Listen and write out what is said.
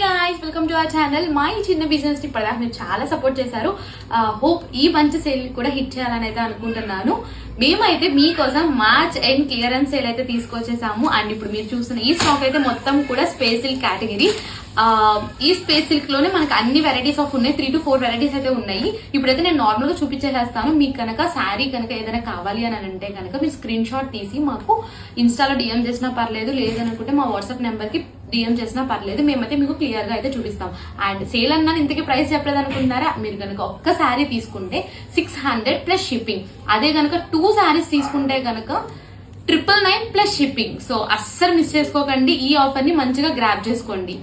guys, welcome to our channel. మా ఈ చిన్న బిజినెస్ ని ఇప్పటిదాకా మీరు చాలా సపోర్ట్ చేశారు. హోప్ ఈ మంచి సేల్ కూడా హిట్ చేయాలని అయితే అనుకుంటున్నాను. మేమైతే మీకోసం మార్చ్ ఎండ్ క్లియరెన్స్ సేల్ అయితే తీసుకొచ్చేసాము. అండ్ ఇప్పుడు మీరు చూస్తున్న ఈ స్టాక్ అయితే మొత్తం కూడా స్పేస్ సిల్క్ కేటగిరీ. ఈ స్పేస్ సిల్క్ లోనే మనకి అన్ని వెరైటీస్ ఆఫ్ ఉన్నాయి. 3 to 4 వెరైటీస్ అయితే ఉన్నాయి. ఇప్పుడైతే నేను నార్మల్ గా చూపించేసేస్తాను. మీకు కనుక శారీ కనుక ఏదైనా కావాలి అని అంటే కనుక మీరు స్క్రీన్ షాట్ తీసి మాకు ఇన్స్టాలో డిఎం చేసినా పర్లేదు, లేదనుకుంటే మా వాట్సాప్ నెంబర్ కి డిఎం చేసినా పర్లేదు. మేమైతే మీకు క్లియర్ గా అయితే చూపిస్తాం. అండ్ సేల్ అన్నా ఇంతకీ ప్రైస్ చెప్పలేదు అనుకుంటున్నారా? మీరు కనుక ఒక్క శారీ తీసుకుంటే 600 ప్లస్ షిప్పింగ్. అదే కనుక 2 శారీస్ తీసుకుంటే కనుక 999 ప్లస్ షిప్పింగ్. సో అస్సలు మిస్ చేసుకోకండి. ఈ ఆఫర్ ని మంచిగా గ్రాబ్ చేసుకోండి.